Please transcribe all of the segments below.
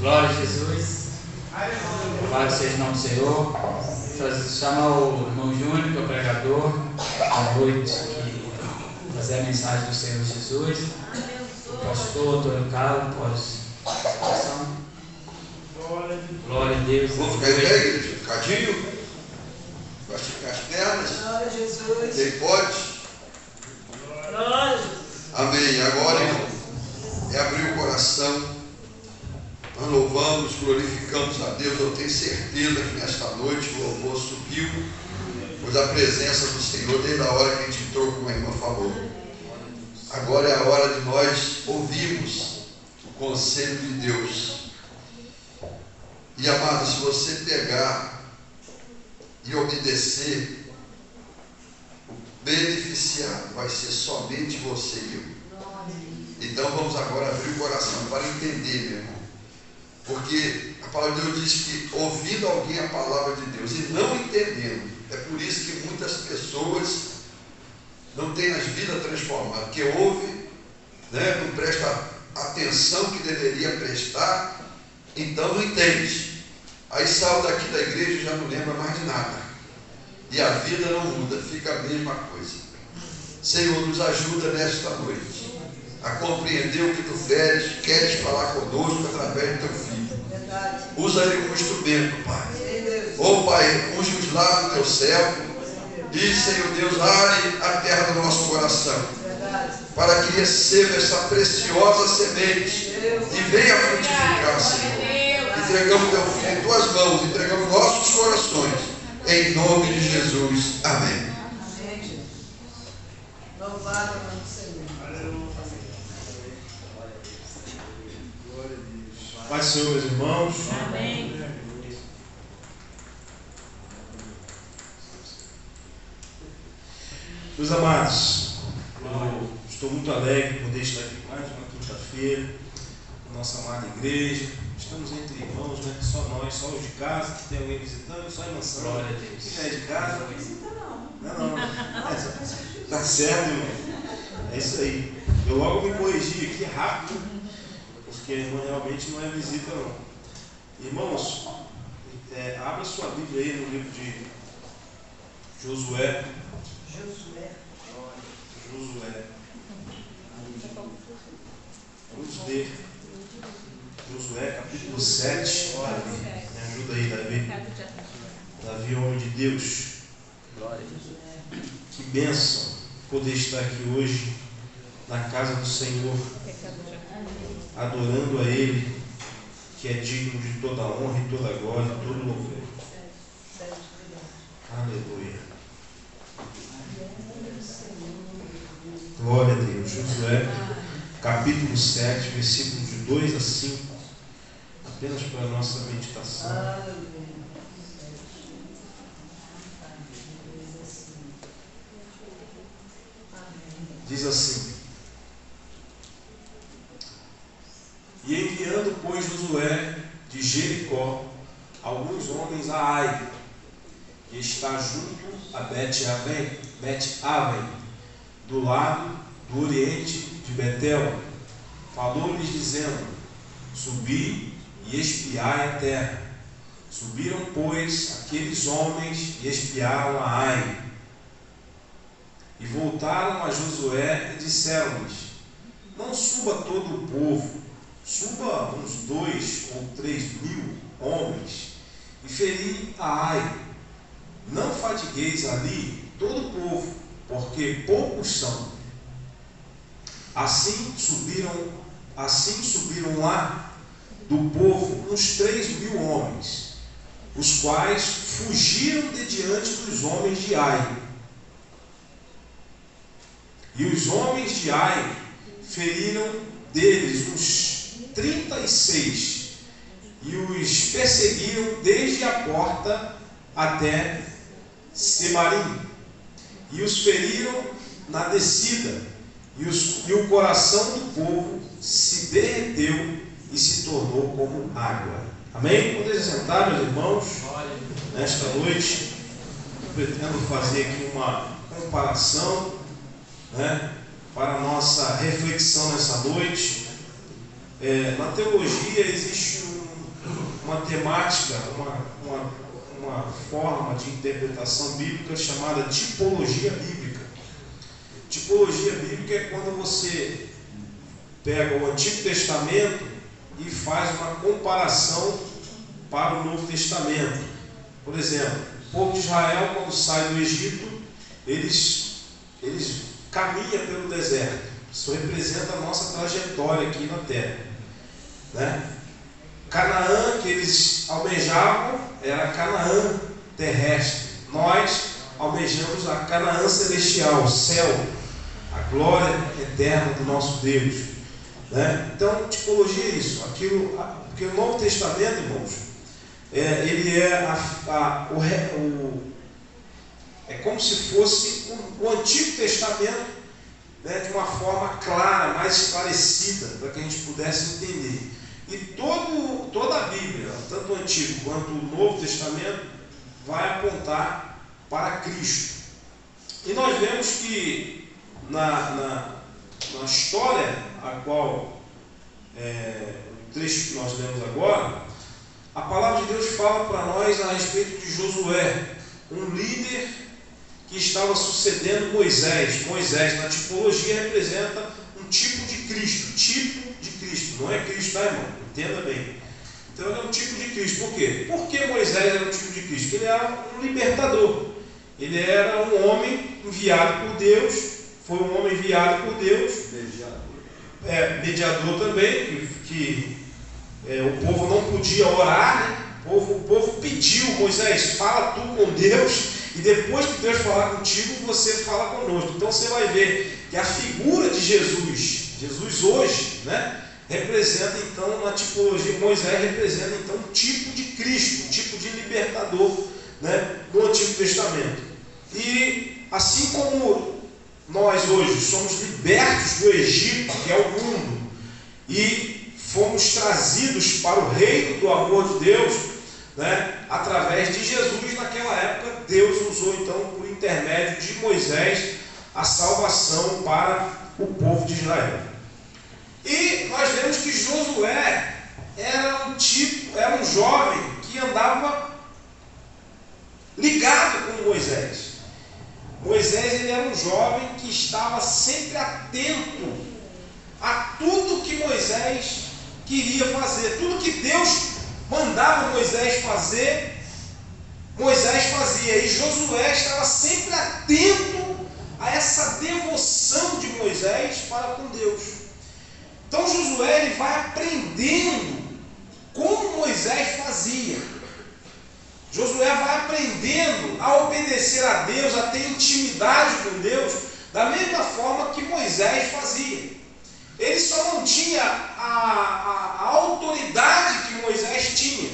Glória a Jesus. Louvado seja o nome do Senhor. Chamar o irmão Júnior, que é o pregador, à noite, que fazer a mensagem do Senhor Jesus. O pastor Antônio Carlos, pós-situação. Glória a Deus. Vamos ficar em pé, igreja? Cadinho? Vai esticar as pernas? Glória a Jesus. Quem pode? Glória a Jesus. Amém. Agora, irmão, é abrir o coração. Nós louvamos, glorificamos a Deus. Eu tenho certeza que nesta noite o louvor subiu, pois a presença do Senhor, desde a hora que a gente entrou, como a irmã falou. Agora é a hora de nós ouvirmos o conselho de Deus. E amado, se você pegar e obedecer, o beneficiado vai ser somente você e eu. Então vamos agora abrir o coração para entender, meu irmão. Porque a palavra de Deus diz que ouvindo alguém a palavra de Deus e não entendendo, é por isso que muitas pessoas não têm as vidas transformadas, porque ouve, não presta atenção que deveria prestar, então não entende. Aí sai daqui da igreja e já não lembra mais de nada. E a vida não muda, fica a mesma coisa. Senhor, nos ajuda nesta noite a compreender o que tu queres falar conosco através do teu Filho. Verdade. Usa ele como instrumento, Pai. Deus. Ó Pai, unge os lábios do teu céu e, Senhor Deus, are a terra do nosso coração, Verdade. para que receba essa preciosa semente e venha frutificar, Senhor. Entregamos teu Filho em tuas mãos, entregamos nossos corações, em nome de Jesus. Amém. Amém, Jesus. Louvado o nome do Senhor. Pai, Senhor, meus irmãos. Amém. Meus amados, eu estou muito alegre por poder estar aqui mais uma quinta-feira na nossa amada igreja. Estamos entre irmãos, né? Só nós, só os de casa, que tem alguém visitando, só a irmã Sandra. Glória a Deus. Quem é de casa? Não visita não. Não. Tá certo, irmão. É isso aí. Eu logo me corrigi aqui rápido, porque a irmã realmente não é visita, não. Irmãos, abra sua Bíblia aí no livro de Josué. Vamos ler Josué capítulo 7. Davi. Me ajuda aí, Davi. Davi, homem de Deus. Glória a Jesus. Que bênção poder estar aqui hoje na casa do Senhor, adorando a Ele, que é digno de toda honra e toda glória e todo louvor. Aleluia. Glória a Deus. Josué, capítulo 7, versículos de 2 a 5. Apenas para a nossa meditação. Diz assim: E enviando, pois, Josué de Jericó alguns homens a Ai, que está junto a Bet-Aven, do lado do oriente de Betel, falou-lhes dizendo: Subi e espiai a terra. Subiram, pois, aqueles homens e espiaram a Ai. E voltaram a Josué e disseram-lhes: Não suba todo o povo, suba uns 2 ou 3 mil homens e feri a Ai. Não fatigueis ali todo o povo, porque poucos são. Assim subiram lá do povo uns 3 mil homens, os quais fugiram de diante dos homens de Ai. E os homens de Ai feriram deles uns 36 e os perseguiram desde a porta até Semarim, e os feriram na descida, e o coração do povo se derreteu e se tornou como água. Amém? Podem sentar, meus irmãos. Nesta noite eu pretendo fazer aqui uma comparação, para a nossa reflexão nessa noite. Na teologia existe uma temática, uma forma de interpretação bíblica chamada tipologia bíblica. Tipologia bíblica é quando você pega o Antigo Testamento e faz uma comparação para o Novo Testamento. Por exemplo, o povo de Israel, quando sai do Egito, eles caminham pelo deserto. Isso representa a nossa trajetória aqui na terra, né? Canaã, que eles almejavam, era Canaã terrestre. Nós almejamos a Canaã celestial, o céu, a glória eterna do nosso Deus, né? Então, tipologia é isso. Porque o Novo Testamento, irmãos, ele é como se fosse o Antigo Testamento, né, de uma forma clara, mais esclarecida, para que a gente pudesse entender. E toda a Bíblia, tanto o Antigo quanto o Novo Testamento, vai apontar para Cristo. E nós vemos que na história, a qual o trecho que nós lemos agora, a palavra de Deus fala para nós a respeito de Josué, um líder que estava sucedendo Moisés. Moisés, na tipologia, representa um tipo de Cristo, não é Cristo, tá, irmão? Entenda bem. Então ele é um tipo de Cristo. Por quê? Por que Moisés era um tipo de Cristo? Porque ele era um libertador. Ele era um homem enviado por Deus, foi um homem enviado por Deus, mediador também, que o povo não podia orar, né? O povo pediu: Moisés, fala tu com Deus, e depois que Deus falar contigo, você fala conosco. Então você vai ver que a figura de Jesus hoje, né, representa então, na tipologia, Moisés representa então um tipo de Cristo, um tipo de libertador, né, no Antigo Testamento. E assim como nós hoje somos libertos do Egito, que é o mundo, e fomos trazidos para o reino do amor de Deus, né, através de Jesus, naquela época Deus usou então por intermédio de Moisés a salvação para o povo de Israel. E nós vemos que Josué era um jovem que andava ligado com Moisés. Moisés, ele era um jovem que estava sempre atento a tudo que Moisés queria fazer, tudo que Deus mandava Moisés fazer, Moisés fazia. E Josué estava sempre atento a essa devoção de Moisés para com Deus. Então Josué, ele vai aprendendo como Moisés fazia. Josué vai aprendendo a obedecer a Deus, a ter intimidade com Deus, da mesma forma que Moisés fazia. Ele só não tinha a autoridade que Moisés tinha,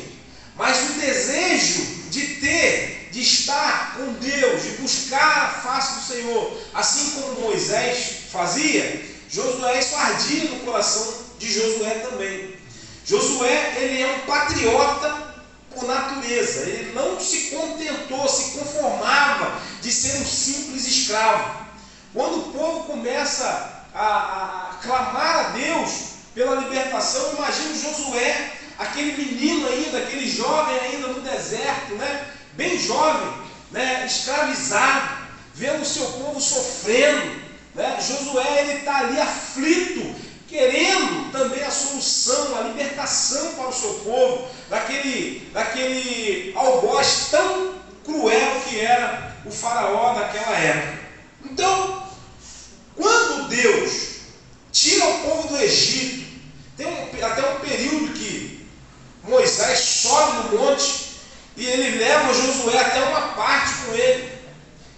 mas o desejo de estar com Deus, de buscar a face do Senhor, assim como Moisés fazia. Josué, isso ardia no coração de Josué também. Josué, ele é um patriota por natureza. Ele não se contentou, se conformava de ser um simples escravo. Quando o povo começa a clamar a Deus pela libertação, imagina Josué, aquele menino ainda, aquele jovem ainda no deserto, né? Bem jovem, né? Escravizado, vendo o seu povo sofrendo, né? Josué, ele está ali aflito, querendo também a solução, a libertação para o seu povo, daquele algoz tão cruel que era o faraó daquela época. Então, quando Deus tira o povo do Egito, tem até um período que Moisés sobe no monte e ele leva Josué até uma parte com ele.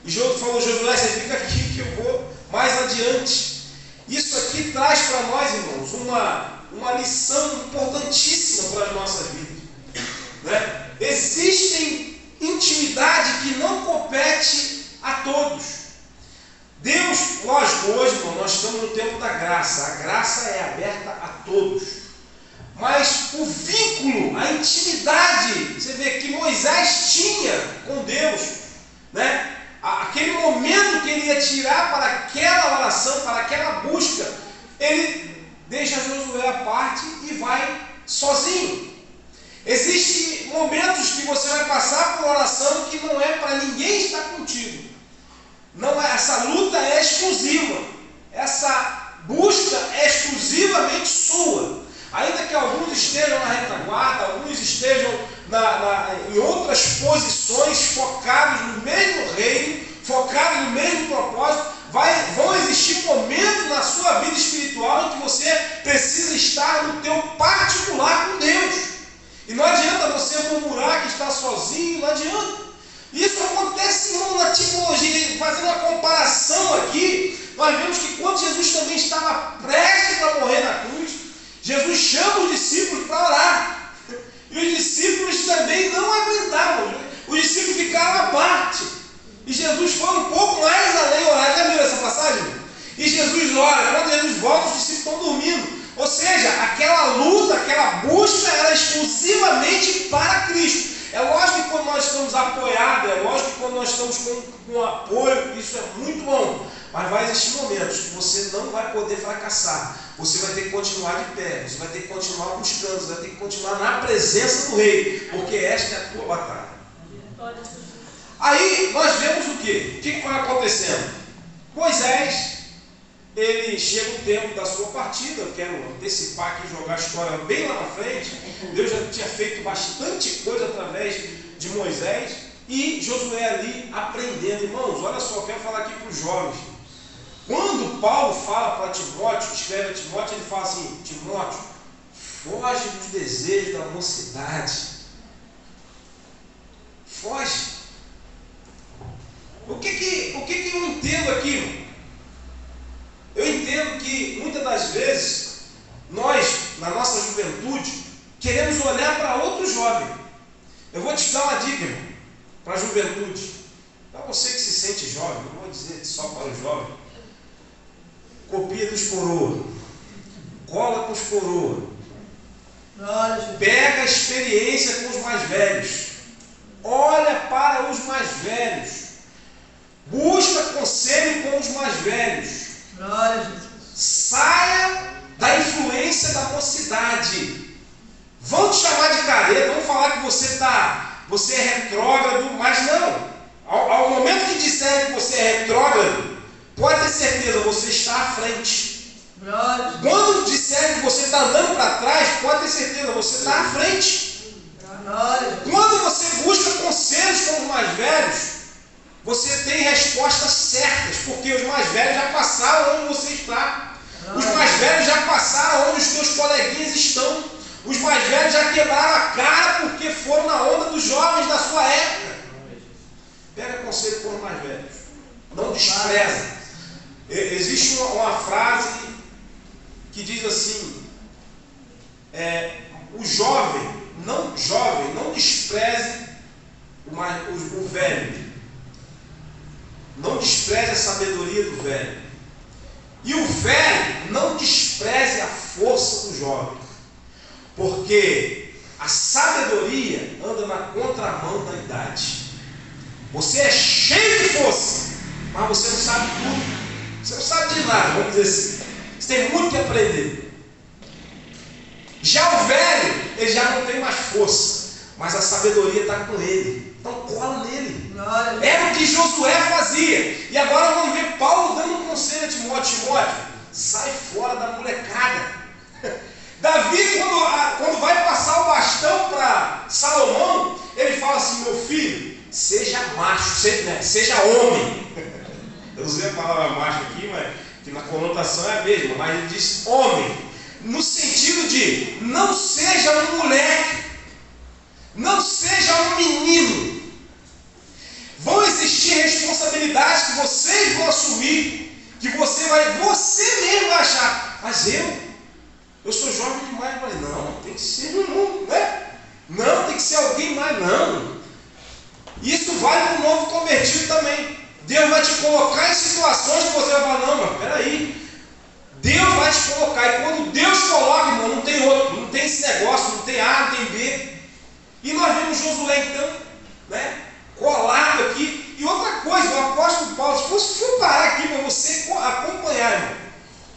E falou: Josué, você fica aqui que eu vou mais adiante. Isso aqui traz para nós, irmãos, uma lição importantíssima para as nossas vidas, né? Existem intimidade que não compete a todos. Deus, lógico, hoje, irmão, nós estamos no tempo da graça. A graça é aberta a todos. Mas o vínculo, a intimidade, você vê que Moisés tinha com Deus, né? Aquele momento que ele ia tirar para aquela oração, para aquela busca, ele deixa Josué à parte e e vai sozinho. Existem momentos que você vai passar por oração que não é para ninguém estar contigo. Não é, essa luta é exclusiva. Essa busca é exclusivamente sua. Ainda que alguns estejam na retaguarda, alguns estejam em outras posições, focados no mesmo reino, focados no mesmo propósito, vão existir momentos na sua vida espiritual em que você precisa estar no teu particular com Deus. E não adianta você murmurar que está sozinho, não adianta. Isso acontece, irmão, na tipologia. Fazendo uma comparação aqui, nós vemos que quando Jesus também estava prestes a morrer na cruz, Jesus chama os discípulos para orar. E os discípulos também não aguentavam. Os discípulos ficaram à parte. E Jesus foi um pouco mais além orar. Já viu essa passagem? E Jesus ora. Quando Jesus volta, os discípulos estão dormindo. Ou seja, aquela luta, aquela busca era exclusivamente para Cristo. É lógico que quando nós estamos apoiados, é lógico que quando nós estamos com apoio, isso é muito bom. Mas vai existir momentos que você não vai poder fracassar. Você vai ter que continuar de pé, você vai ter que continuar buscando, você vai ter que continuar na presença do Rei, porque esta é a tua batalha. Aí nós vemos o quê? O que vai acontecendo? Moisés, ele chega o tempo da sua partida. Eu quero antecipar aqui, jogar a história bem lá na frente. Deus já tinha feito bastante coisa através de Moisés. E Josué ali aprendendo. Irmãos, olha só, eu quero falar aqui para os jovens. Quando Paulo fala para Timóteo, escreve a Timóteo, ele fala assim: Timóteo, foge dos desejos da mocidade. Foge. O que eu entendo aqui, irmão? Eu entendo que muitas das vezes nós, na nossa juventude, queremos olhar para outro jovem. Eu vou te dar uma dica, irmão, para a juventude. Para você que se sente jovem, não vou dizer só para o jovem. Copia dos coroa, cola com os coroa, pega a experiência com os mais velhos, olha para os mais velhos, busca conselho com os mais velhos. Saia da influência da mocidade. Vão te chamar de careta, vão falar que você é retrógrado, mas não. Ao momento que disserem que você é retrógrado, pode ter certeza, você está à frente. Quando disserem que você está andando para trás, pode ter certeza, você está à frente. Quando você busca conselhos com os mais velhos, você tem respostas certas, porque os mais velhos já passaram onde você está. Os mais velhos já passaram onde os teus coleguinhas estão. Os mais velhos já quebraram a cara porque foram na onda dos jovens da sua época. Pega conselho com os mais velhos. Não despreza. Existe uma frase que diz assim: o jovem não despreze o velho. Não despreze a sabedoria do velho. E o velho não despreze a força do jovem. Porque a sabedoria anda na contramão da idade. Você é cheio de força, mas você não sabe tudo. Você não sabe de nada, vamos dizer assim. Você tem muito que aprender. Já o velho, ele já não tem mais força, mas a sabedoria está com ele. Então cola nele. Era o que Josué fazia. E agora vamos ver Paulo dando um conselho a Timóteo: Timóteo, sai fora da molecada. Davi, quando vai passar o bastão para Salomão, ele fala assim: meu filho, seja macho, seja homem. Eu usei a palavra macho aqui, mas que na conotação é a mesma, mas ele diz homem, no sentido de não seja um moleque, não seja um menino. Vão existir responsabilidades que vocês vão assumir, que você mesmo vai achar, mas eu sou jovem demais. Mas não, tem que ser um, né? Não, tem que ser alguém mais, não. Isso vale para o novo convertido também. Deus vai te colocar em situações que você vai falar: não, mas peraí. Deus vai te colocar, e quando Deus coloca, irmão, não tem outro, não tem esse negócio, não tem A, não tem B. E nós vemos Josué então, né, colado aqui. E outra coisa, o apóstolo Paulo, se for parar aqui para você acompanhar, irmão,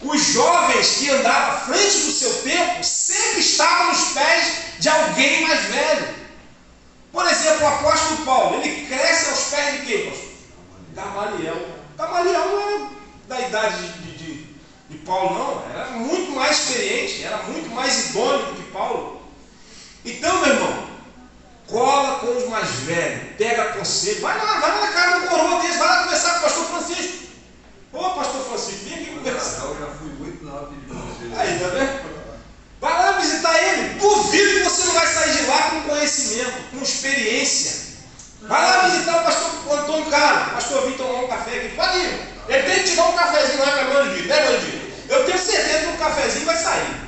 Os jovens que andavam à frente do seu tempo sempre estavam nos pés de alguém mais velho. Por exemplo, o apóstolo Paulo, ele cresce aos pés de quem, pastor? Gamaliel. Gamaliel não era da idade de Paulo, não. Era muito mais experiente, era muito mais idôneo do que Paulo. Então, meu irmão, cola com os mais velhos, pega conselho, vai lá na casa do coroa desse, vai lá conversar com o pastor Francisco. Ô, pastor Francisco, vem aqui conversar. Eu já fui muito na hora de conselho. Aí, tá vendo? Vai lá visitar ele. Duvido que você não vai sair de lá com conhecimento, com experiência. Vai lá visitar o pastor Antônio Carlos. Pastor, vim tomar um café aqui. Pode ir. Ele tem que te dar um cafezinho lá para Mandinho, né, Mandinho? Eu tenho certeza que um cafezinho vai sair.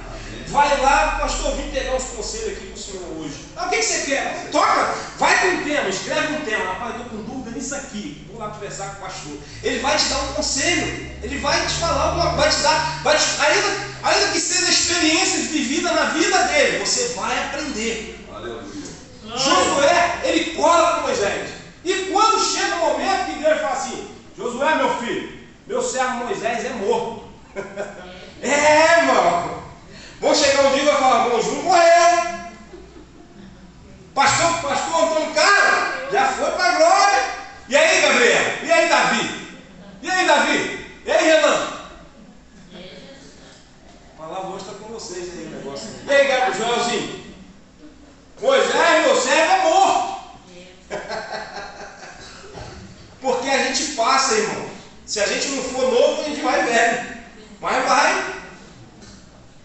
Vai lá, pastor, vim pegar uns conselhos aqui para o senhor hoje. Ah, o que você quer? Toca, vai com um tema, escreve um tema. Rapaz, eu estou com dúvida nisso aqui. Vou lá conversar com o pastor. Ele vai te dar um conselho. Ele vai te falar alguma coisa, ainda que seja experiências vividas na vida dele, você vai aprender. Aleluia. Josué, ele cola com Moisés. E quando chega o momento que Deus fala assim: Josué, meu filho, meu servo Moisés é morto. É, irmão. Vou chegar um dia e vai falar: Bom Júnior morreu. Pastor Antônio Carlos já foi para a glória. E aí, Gabriel? E aí, Davi? E aí, Davi? E aí, Renan? A palavra hoje está com vocês aí, o negócio. E aí, Gabriel, Joelzinho? Moisés, meu servo, é morto. Porque a gente passa, irmão. Se a gente não for novo, a gente vai velho. Mas vai.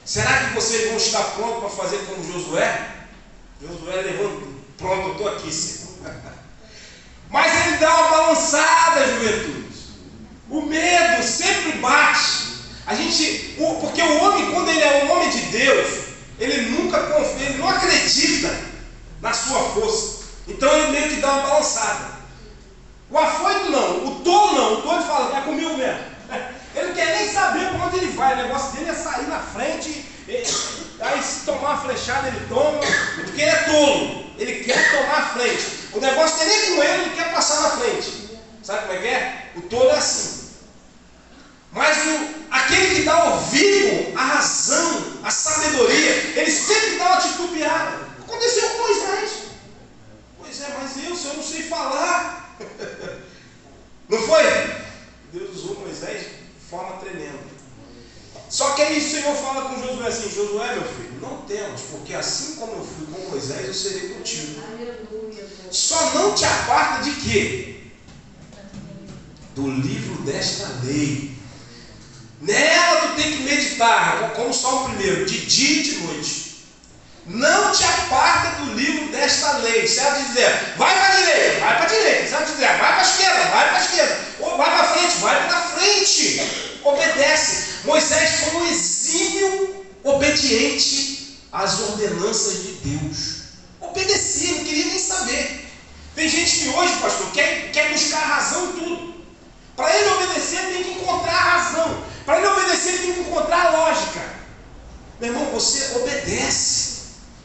Será que vocês vão estar prontos para fazer como Josué? Josué levanta, pronto, eu estou aqui, Senhor. Mas ele dá uma balançada, juventude. O medo sempre bate. Porque o homem, quando ele é um homem de Deus, ele nunca confia, ele não acredita na sua força. Então ele meio que dá uma balançada. O afoito não, o tolo fala: é comigo mesmo. Ele não quer nem saber para onde ele vai. O negócio dele é sair na frente. Aí se tomar uma flechada ele toma, porque ele é tolo, ele quer tomar a frente. O negócio dele é com ele quer passar na frente. Sabe como é que é? O tolo é assim. Mas aquele que dá ouvido à razão, à sabedoria, ele sempre dá uma titubeada. Aconteceu com Moisés. Pois é, mas eu não sei falar. Não foi? Deus usou Moisés de forma tremenda. Só que aí o Senhor fala com Josué assim: Josué, meu filho, não temas, porque assim como eu fui com Moisés, eu serei contigo. Só não te aparta de quê? Do livro desta lei. Nela tu tem que meditar, como só o primeiro, de dia e de noite. Não te aparta do livro desta lei. Se ela te dizer, vai para a direita, vai para a direita. Se ela te dizer, vai para a esquerda, vai para a esquerda. Ou vai para frente, vai para frente. Obedece. Moisés foi um exímio obediente às ordenanças de Deus. Obedecia, não queria nem saber. Tem gente que hoje, pastor, quer buscar a razão em tudo. Para ele obedecer, ele tem que encontrar a razão. Para ele obedecer, ele tem que encontrar a lógica. Meu irmão, você obedece.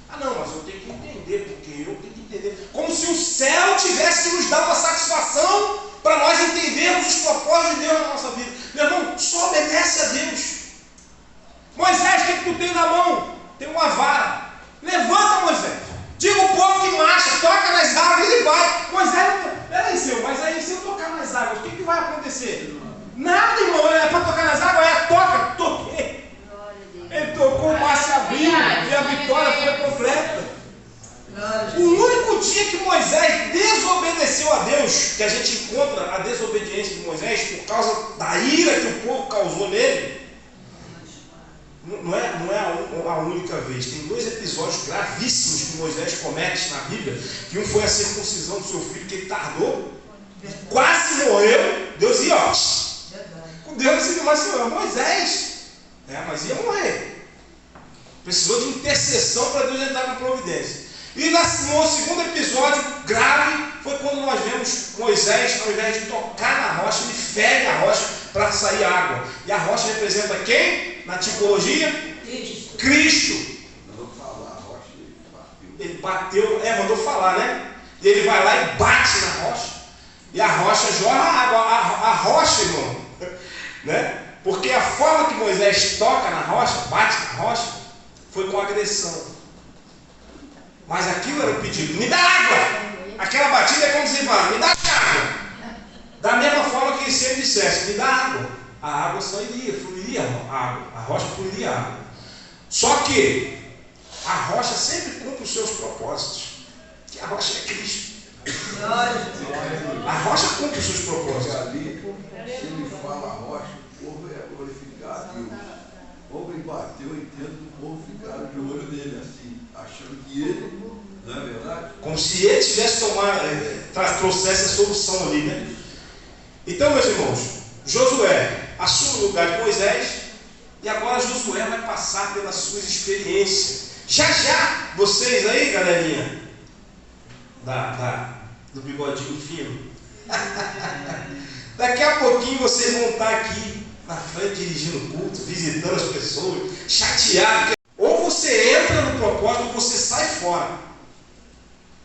Ah não, mas eu tenho que entender, porque eu tenho que entender. Como se o céu tivesse que nos dar uma satisfação para nós entendermos os propósitos de Deus na nossa vida. Meu irmão, só obedece a Deus. Moisés, o que tu tem na mão? Tem uma vara. Levanta, Moisés. Diga ao povo que marcha, toca nas águas e vai. Moisés, peraí, Senhor, mas aí se eu tocar nas águas, o que vai acontecer? Nada, irmão, é para tocar nas águas, toca, toquei. Ele tocou, o mar se abriu e a vitória foi completa. O único dia que Moisés desobedeceu a Deus, que a gente encontra a desobediência de Moisés por causa da ira que o povo causou nele, não é a única vez. Tem 2 episódios gravíssimos que Moisés comete na Bíblia, que um foi a circuncisão do seu filho, que ele tardou, quase morreu. Deus ia, ó, com Deus se mas Senhor, Moisés, mas ia morrer. Precisou de intercessão para Deus entrar na providência. E no segundo episódio grave foi quando nós vemos Moisés, ao invés de tocar na rocha, ele fere a rocha para sair água. E a rocha representa quem? Na tipologia? Cristo. Mandou falar, a rocha ele bateu, mandou falar, né? E ele vai lá e bate na rocha. E a rocha jorra água. A rocha, irmão, né? Porque a forma que Moisés toca na rocha, bate na rocha, foi com agressão. Mas aquilo era o pedido: me dá água! Aquela batida é como se fala: me dá água! Da mesma forma que ele sempre dissesse: me dá água. A água só iria, fluiria a água. A rocha fluiria a água. Só que a rocha sempre cumpre os seus propósitos. Que a rocha é Cristo. A rocha cumpre os seus propósitos. Ali, se ele fala a rocha, o povo é glorificar a Deus. O povo bateu, eu entendo que o povo ficaram de olho nele assim, achando que ele, não é verdade? Como se ele tivesse trouxesse a solução ali, né? Então, meus irmãos, Josué assume o lugar de Moisés e agora Josué vai passar pelas suas experiências. Já vocês aí, galerinha do bigodinho fino, daqui a pouquinho vocês vão estar aqui na frente dirigindo o culto, visitando as pessoas, chateados. Ou você entra no propósito ou você sai fora.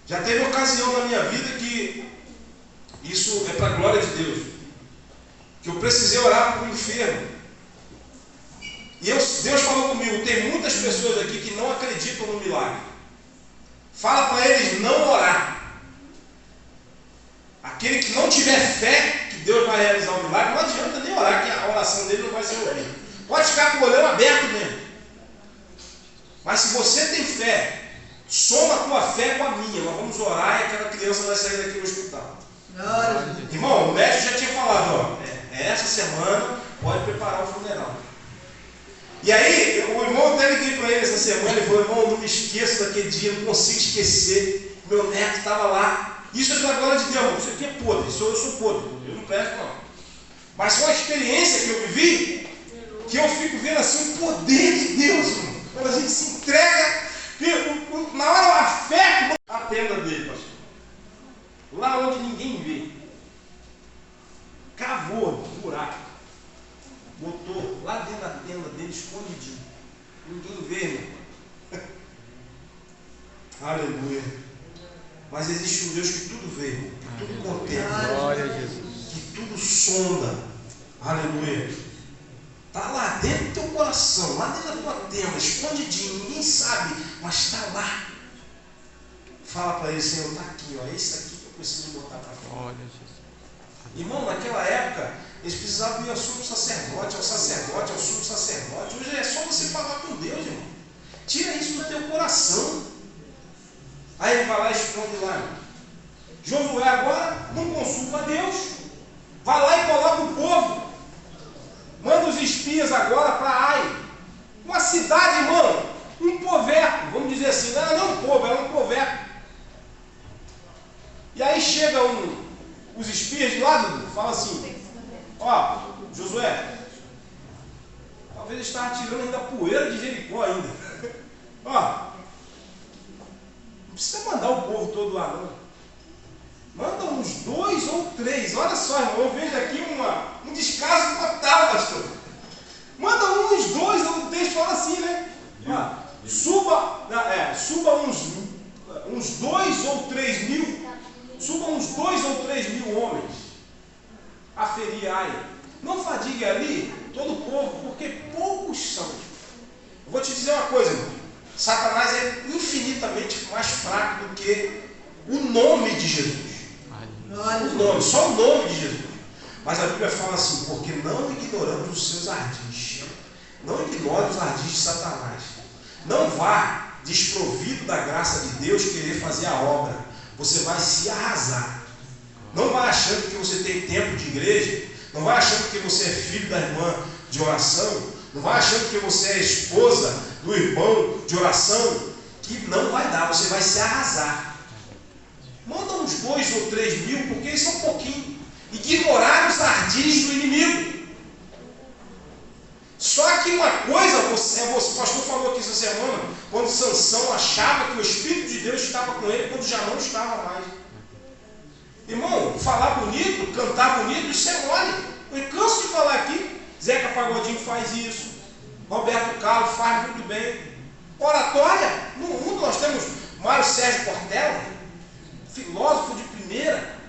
Já teve ocasião na minha vida que isso é para a glória de Deus, que eu precisei orar por um enfermo. E Deus falou comigo: tem muitas pessoas aqui que não acreditam no milagre. Fala para eles não orar. Aquele que não tiver fé que Deus vai realizar o milagre, não adianta nem orar, que a oração dele não vai ser ouvida. Pode ficar com o olhão aberto mesmo. Mas se você tem fé, soma a tua fé com a minha. Nós vamos orar e aquela criança vai sair daqui do hospital. Irmão, o médico já tinha falado: essa semana pode preparar o funeral. E aí, o irmão até liguei para ele essa semana e falou: irmão, não me esqueço daquele dia, não consigo esquecer. Meu neto estava lá. Isso é pela glória de Deus, isso aqui é podre, eu sou podre, eu não presto não. Mas foi uma experiência que eu vivi, que eu fico vendo assim o poder de Deus, irmão. Quando a gente se entrega, na hora a fé, a tenda dele, pastor. Lá onde ninguém vê. Cavou um buraco. Botou lá dentro da tenda dele, escondidinho. Ninguém vê, irmão. Aleluia. Mas existe um Deus que tudo vê, que tudo contempla. Glória a Jesus. Que tudo sonda. Aleluia. Está lá dentro do teu coração, lá dentro da tua tenda, escondidinho, ninguém sabe, mas está lá. Fala para ele: Senhor, está aqui, ó, esse aqui que eu preciso botar para fora. Glória a Jesus. Irmão, naquela época, eles precisavam ir ao sumo sacerdote, ao sumo sacerdote. Hoje é só você falar com Deus, irmão. Tira isso do teu coração. Aí ele vai lá e esconde lá. Josué agora não consulta a Deus. Vai lá e coloca o povo. Manda os espias agora para Ai. Uma cidade, irmão, um poverto. Vamos dizer assim, não era um povo, era um poverto. E aí chega os espias de lá, fala assim: ó, Josué, talvez estava tirando ainda poeira de Jericó ainda. Ó, não precisa mandar o povo todo lá não. Manda uns 2 ou 3. Olha só, irmão, eu vejo aqui um descaso total, pastor. Manda uns 2 ou 3, fala assim, né? Ó, suba uns 2 ou 3 mil. Suba uns 2 ou 3 mil homens a ferir Ai. Não fadigue ali todo o povo, porque poucos são. Eu vou te dizer uma coisa, irmão. Satanás é infinitamente mais fraco do que o nome de Jesus. O nome, só o nome de Jesus. Mas a Bíblia fala assim: porque não ignoramos os seus ardis. Não ignore os ardis de Satanás. Não vá desprovido da graça de Deus querer fazer a obra. Você vai se arrasar. Não vai achando que você tem tempo de igreja. Não vai achando que você é filho da irmã de oração. Não vai achando que você é esposa do irmão de oração. Que não vai dar, você vai se arrasar. Manda uns 2 ou 3 mil, porque eles são pouquinho. Ignorar os ardis do inimigo. Só que uma coisa, o pastor falou aqui essa semana, quando Sansão achava que o Espírito de Deus estava com ele, quando já não estava mais. Irmão, falar bonito, cantar bonito, isso é mole. Eu canso de falar aqui. Zeca Pagodinho faz isso. Roberto Carlos faz muito bem. Oratória, no mundo nós temos Mário Sérgio Cortella, filósofo de primeira.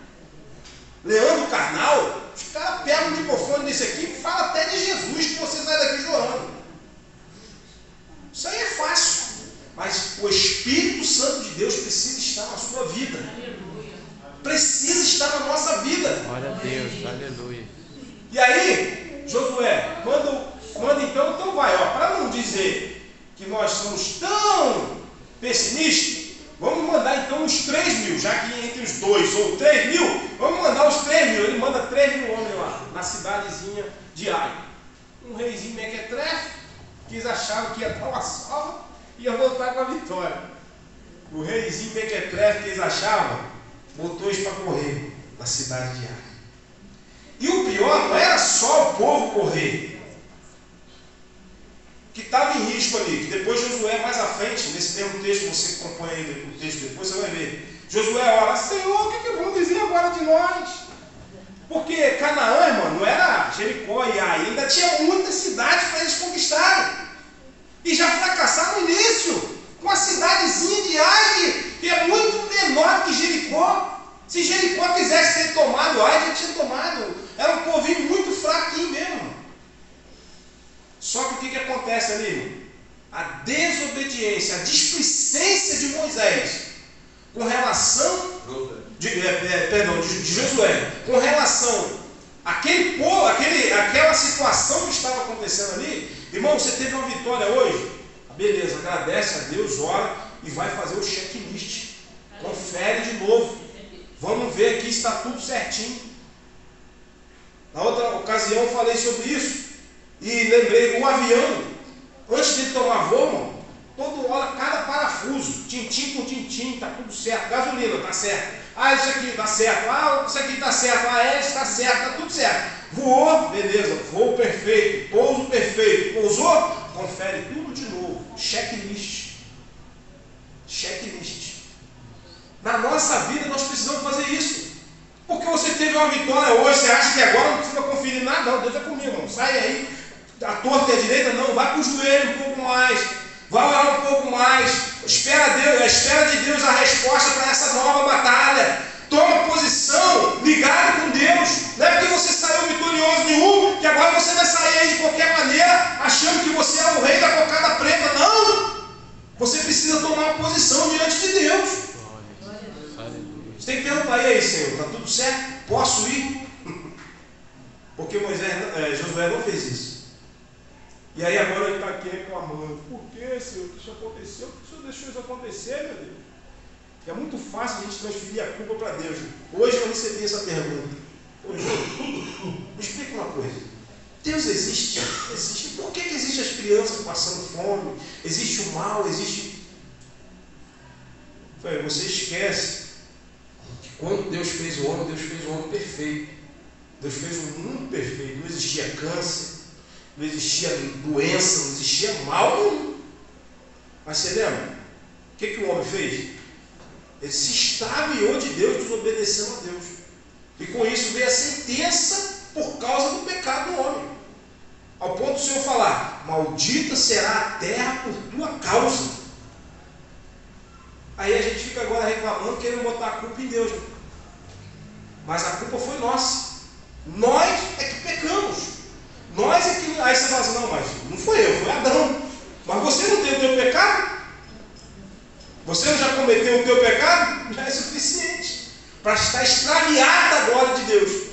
Leandro Carnal, os caras pegam o microfone desse aqui e falam até de Jesus, que você sai daqui chorando. Isso aí é fácil. Mas o Espírito Santo de Deus precisa estar na sua vida. Precisa estar na nossa vida. Glória a Deus, aleluia. E aí, Josué, manda então vai, ó, para não dizer que nós somos tão pessimistas, vamos mandar então os 3.000, já que entre os 2 ou 3.000, vamos mandar os 3.000. Ele manda 3.000 homens lá, na cidadezinha de Ai. Um reizinho mequetrefe, que eles achavam que ia dar uma salva e ia voltar com a vitória. O reizinho mequetrefe que eles achavam, botou eles para correr na cidade de Ai. E o pior não era só o povo correr, que estava em risco ali, que depois Josué mais à frente, nesse mesmo texto, você acompanha aí o texto depois, você vai ver. Josué ora, Senhor, o que vão dizer agora de nós? Porque Canaã, irmão, não era Jericó e Ai, ainda tinha muitas cidades para eles conquistarem. E já fracassaram no início, com a cidadezinha de Ai, que é muito menor que Jericó. Se Jericó quisesse ter tomado, Ai já tinha tomado. Era um povinho muito fraquinho mesmo. Só que o que acontece ali, irmão? A desobediência, a displicência de Moisés com relação de Josué, com relação àquele povo, aquela situação que estava acontecendo ali. Irmão, você teve uma vitória hoje, beleza, agradece a Deus, ora e vai fazer o checklist, confere de novo, vamos ver aqui se está tudo certinho. Na outra ocasião eu falei sobre isso e lembrei, um avião, antes de tomar voo, irmão, todo hora, cada parafuso, tintim por tintim, está tudo certo, gasolina, está certo, isso aqui está certo, isso aqui está certo, hélice está certo, está tudo certo. Voou, beleza, voo perfeito, pouso perfeito, pousou, confere tudo de novo, checklist. Na nossa vida nós precisamos fazer isso. Porque você teve uma vitória hoje, você acha que agora não precisa conferir nada, não, Deus é comigo, irmão. Sai aí, a torta e a direita, não, vai para o joelho um pouco mais, vai orar um pouco mais, espera de Deus a resposta para essa nova batalha. Toma posição, ligado com Deus. Não é porque você saiu vitorioso de um, que agora você vai sair aí de qualquer maneira, achando que você é o rei da cocada preta. Não! Você precisa tomar uma posição diante de Deus. Você tem que perguntar, e aí, Senhor, está tudo certo? Posso ir? Porque Josué não fez isso. E aí agora ele está aqui reclamando. Por que, Senhor, que isso aconteceu? Por que o Senhor deixou isso acontecer, meu Deus? É muito fácil a gente transferir a culpa para Deus. Hoje eu recebi essa pergunta. Me explica uma coisa. Deus existe? Existe. Por que existem as crianças passando fome? Existe o mal? Existe... Você esquece que quando Deus fez o homem perfeito. Deus fez um mundo perfeito. Não existia câncer, não existia doença, não existia mal nenhum. Mas você lembra? O que o homem fez? Ele se extraviou de Deus, desobedecendo a Deus. E com isso veio a sentença por causa do pecado do homem. Ao ponto do Senhor falar, maldita será a terra por tua causa. Aí a gente fica agora reclamando, querendo botar a culpa em Deus. Mas a culpa foi nossa. Nós é que pecamos. Nós é que... Aí você fala assim, não, mas não foi eu, foi Adão. Mas você não tem o teu pecado? Você não já cometeu o teu pecado? Já é suficiente para estar extraviado da glória de Deus.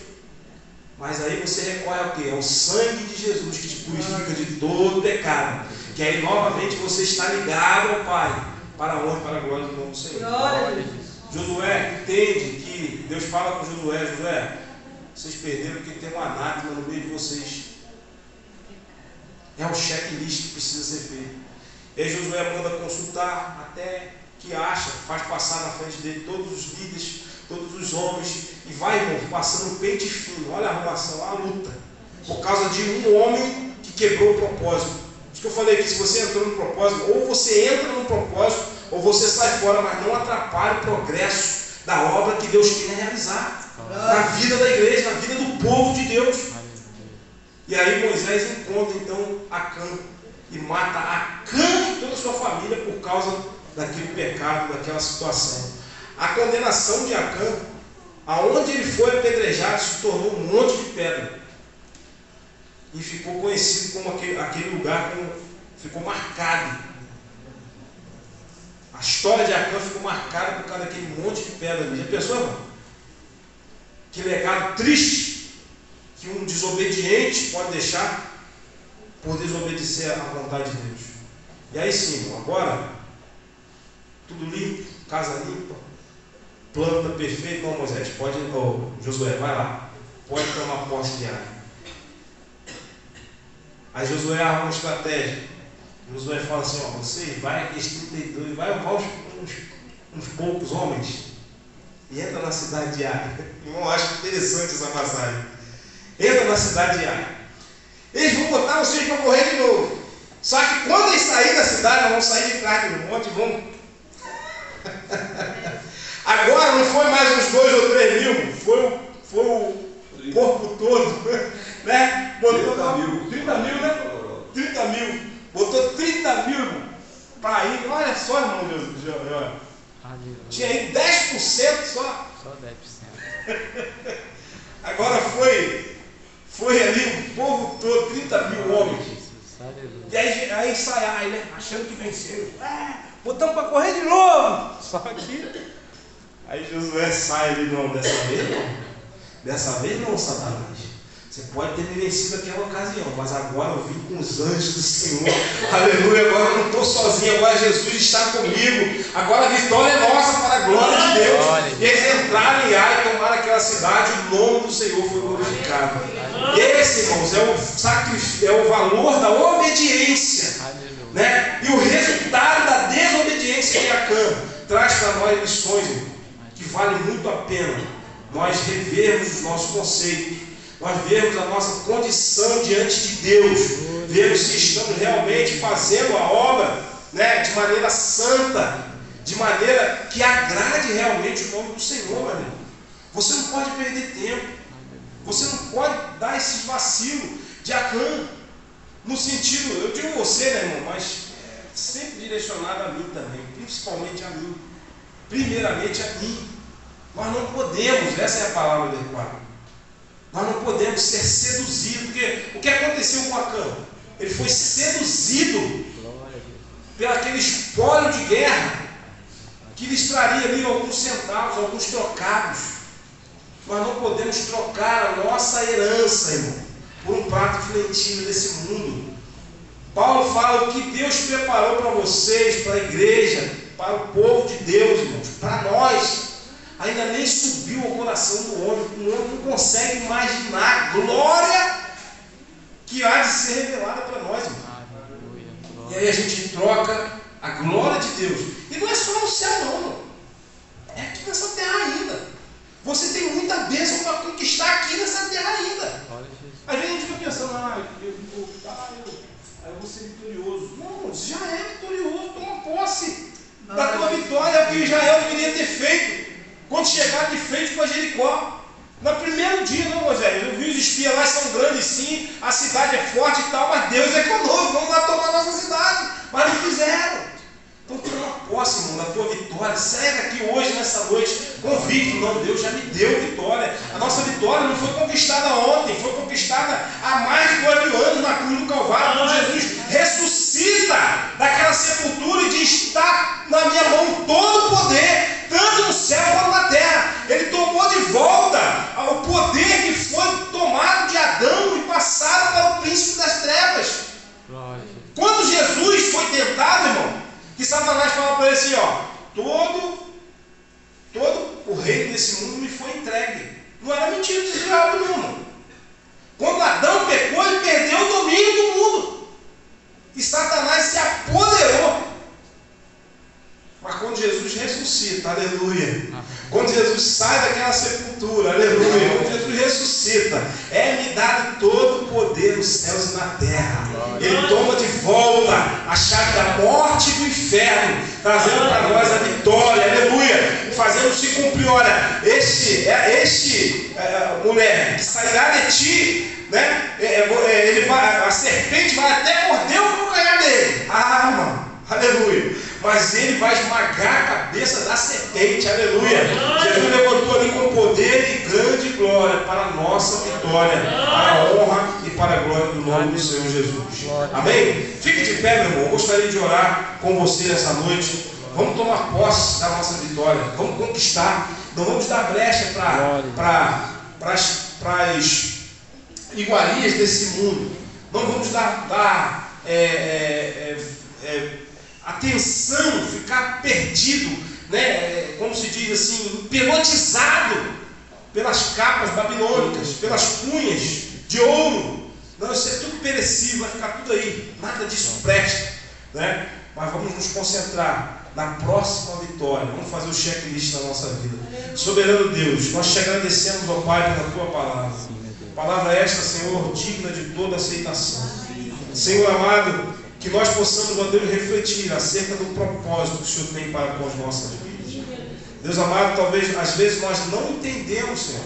Mas aí você recorre ao quê? Ao sangue de Jesus que te purifica de todo pecado. Que aí novamente você está ligado ao Pai. Para a honra e para a glória do nome do Senhor. Josué entende que Deus fala com Josué, vocês perderam porque tem um anátema no meio de vocês. É um checklist que precisa ser feito. E aí Josué manda consultar até que acha, faz passar na frente dele todos os líderes, todos os homens, e vai, irmão, passando um pente fino. Olha a arrumação, olha a luta, por causa de um homem que quebrou o propósito. Isso que eu falei aqui, se você entrou no propósito, ou você entra no propósito, ou você sai fora, mas não atrapalhe o progresso da obra que Deus quer realizar na vida da igreja, na vida do povo de Deus. E aí Moisés encontra então Acã e mata Acã e toda a sua família por causa daquele pecado, daquela situação. A condenação de Acã, Aonde ele foi apedrejado se tornou um monte de pedra. E ficou conhecido como aquele lugar, ficou marcado. A história de Acã ficou marcada por causa daquele monte de pedra ali. Já pensou, irmão? Que legado triste que um desobediente pode deixar por desobedecer à vontade de Deus. E aí sim, irmão, agora, tudo limpo, casa limpa, planta perfeita. Não, Moisés, pode, Josué, vai lá, pode tomar posse de área. Aí Josué arma uma estratégia. Josué fala assim, você vai aqueles 32, vai uns poucos homens e entra na cidade de Ai. Irmão, acho interessante essa passagem. Entra na cidade de Ai. Eles vão botar vocês para correr de novo. Só que quando eles saírem da cidade, vão sair de trás do monte e vão... Agora não foi mais uns 2 ou 3 mil, foi o corpo todo, né? Botou 30 mil, né? 30 mil. Botou 30 mil para ir. Olha só, irmão, tinha aí 10% só. Só 10%. Agora foi ali o povo todo, 30 mil homens. E aí sai, né? Achando que venceram. Botamos para correr de novo. Só que aí Josué sai ali, não, dessa vez não. Dessa vez não, Satanás. Você pode ter merecido aquela ocasião, mas agora eu vim com os anjos do Senhor. Aleluia, agora eu não estou sozinho, agora Jesus está comigo. Agora a vitória é nossa para a glória de Deus. E eles entraram em Ai e tomaram aquela cidade, o nome do Senhor foi glorificado. Esse, irmãos, é o sacrifício, é o valor da obediência. Né? E o resultado da desobediência de Acã traz para nós lições, irmão, que vale muito a pena nós revermos os nossos conceitos. Nós vemos a nossa condição diante de Deus, vemos se estamos realmente fazendo a obra, né, de maneira santa, de maneira que agrade realmente o nome do Senhor, meu irmão. Você não pode perder tempo, você não pode dar esse vacilo de Acã, no sentido, eu digo você, né, irmão, mas sempre direcionado a mim também, principalmente a mim, primeiramente a mim. Nós não podemos, essa é a palavra adequada. Nós não podemos ser seduzidos, porque o que aconteceu com Acã? Ele foi seduzido pelo aquele espólio de guerra que lhes traria ali alguns centavos, alguns trocados. Nós não podemos trocar a nossa herança, irmão, por um prato de lentilha desse mundo. Paulo fala o que Deus preparou para vocês, para a igreja, para o povo de Deus, irmãos, para nós. Ainda nem subiu ao coração do homem. O homem não consegue imaginar a glória que há de ser revelada para nós, irmão. E aí a gente troca a glória de Deus. E não é só no céu, não, irmão. É aqui nessa terra ainda. Você tem muita bênção para conquistar aqui nessa terra ainda. Às vezes a gente fica pensando, eu vou ser vitorioso. Não, você já é vitorioso. Toma posse da tua vitória, que Israel deveria ter feito. Quando chegaram de frente para Jericó, no primeiro dia, não, Moisés, eu vi os espias lá, são grandes sim, a cidade é forte e tal, mas Deus é conosco, vamos lá tomar nossa cidade. Mas não fizeram. Então toma posse, irmão, da tua vitória. Sai daqui hoje, nessa noite, convicto. Não, Deus já me deu vitória. A nossa vitória não foi conquistada ontem, foi conquistada há mais de 2 mil anos na cruz do Calvário, quando Jesus ressuscita daquela sepultura e diz: está na minha mão todo o poder, tanto no céu quanto na terra. Ele tomou de volta o poder que foi tomado de Adão e passado para o príncipe das trevas. Quando Jesus foi tentado, irmão, que Satanás fala para ele assim, todo o reino desse mundo me foi entregue. Não era mentira de diabo, não, irmão. Quando Adão pecou, ele perdeu o domínio do mundo. E Satanás se apoderou. Mas quando Jesus ressuscita, aleluia. Quando Jesus sai daquela sepultura, aleluia. Quando Jesus ressuscita, é-me dado todo o poder nos céus e na terra. Ele toma de volta a chave da morte e do inferno, trazendo para nós a vitória, aleluia. Fazendo se cumprir, olha, mulher que sairá de ti, né? A serpente vai até morder o calcanhar dele. Irmão, aleluia. Mas ele vai esmagar a cabeça da serpente, aleluia. Jesus levantou ali com poder vitória, para a nossa vitória, para a honra e para a glória do nome do Senhor Jesus. Amém? Fique de pé, meu irmão. Eu gostaria de orar com você nessa noite. Vamos tomar posse da nossa vitória. Vamos conquistar. Não vamos dar brecha para as iguarias desse mundo. Não vamos dar atenção, ficar perdido, né? Como se diz assim, hipnotizado pelas capas babilônicas, pelas cunhas de ouro. Não, isso é tudo perecível, vai ficar tudo aí. Nada disso presta, né? Mas vamos nos concentrar na próxima vitória. Vamos fazer o checklist da nossa vida. Soberano Deus, nós te agradecemos, ó Pai, pela tua palavra. Palavra esta, Senhor, digna de toda aceitação. Senhor amado, que nós possamos, ó Deus, refletir acerca do propósito que o Senhor tem para com as nossas vidas. Deus amado, talvez às vezes nós não entendemos, Senhor,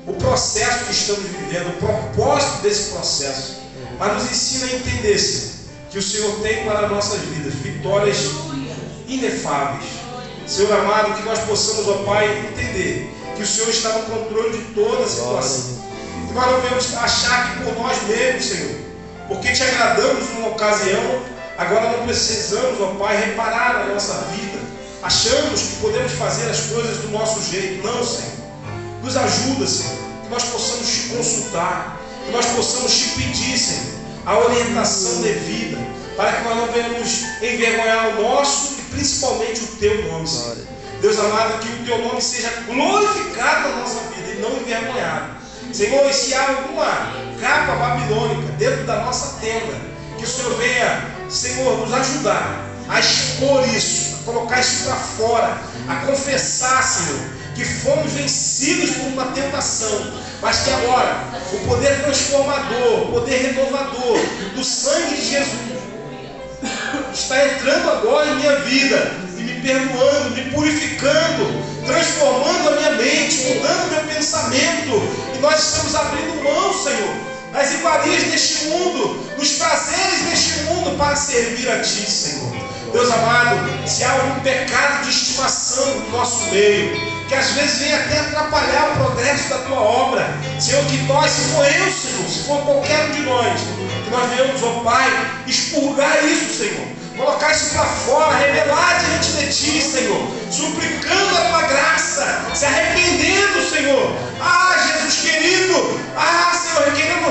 o processo que estamos vivendo, o propósito desse processo. Mas nos ensina a entender, Senhor, que o Senhor tem para as nossas vidas vitórias inefáveis. Senhor amado, que nós possamos, ó Pai, entender que o Senhor está no controle de toda a situação. Que nós não devemos achar que por nós mesmos, Senhor, porque te agradamos numa ocasião, agora não precisamos, ó Pai, reparar a nossa vida. Achamos que podemos fazer as coisas do nosso jeito. Não, Senhor. Nos ajuda, Senhor, que nós possamos te consultar, que nós possamos te pedir, Senhor, a orientação devida, para que nós não venhamos envergonhar o nosso e principalmente o teu nome, Senhor. Deus amado, que o teu nome seja glorificado na nossa vida e não envergonhado. Senhor, e se há alguma capa babilônica dentro da nossa tenda, que o Senhor venha, Senhor, nos ajudar a expor isso, a colocar isso para fora, a confessar, Senhor, que fomos vencidos por uma tentação, mas que agora o poder transformador, o poder renovador do sangue de Jesus está entrando agora em minha vida e me perdoando, me purificando, transformando a minha mente, mudando meu pensamento. E nós estamos abrindo mão, Senhor, das iguarias deste mundo, dos prazeres deste mundo, para servir a Ti, Senhor. Deus amado, se há algum pecado de estimação no nosso meio, que às vezes vem até atrapalhar o progresso da Tua obra, Senhor, que nós, se for eu, Senhor, se for qualquer um de nós, que nós venhamos, ó Pai, expurgar isso, Senhor, colocar isso para fora, revelar diante de Ti, Senhor, suplicando a Tua graça, se arrependendo, Senhor. Jesus querido, Senhor, querendo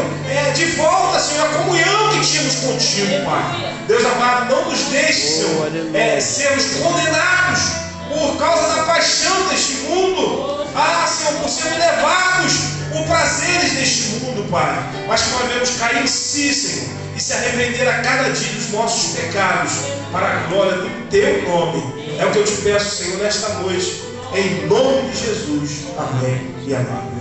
de volta, Senhor, a comunhão que tínhamos contigo, Pai. Deus amado, não nos deixe, Senhor, sermos condenados por causa da paixão deste mundo, Senhor, por sermos levados por prazeres deste mundo, Pai, mas que nós devemos cair em si, Senhor, e se arrepender a cada dia dos nossos pecados, para a glória do Teu nome. É o que eu te peço, Senhor, nesta noite, em nome de Jesus. Amém e amém.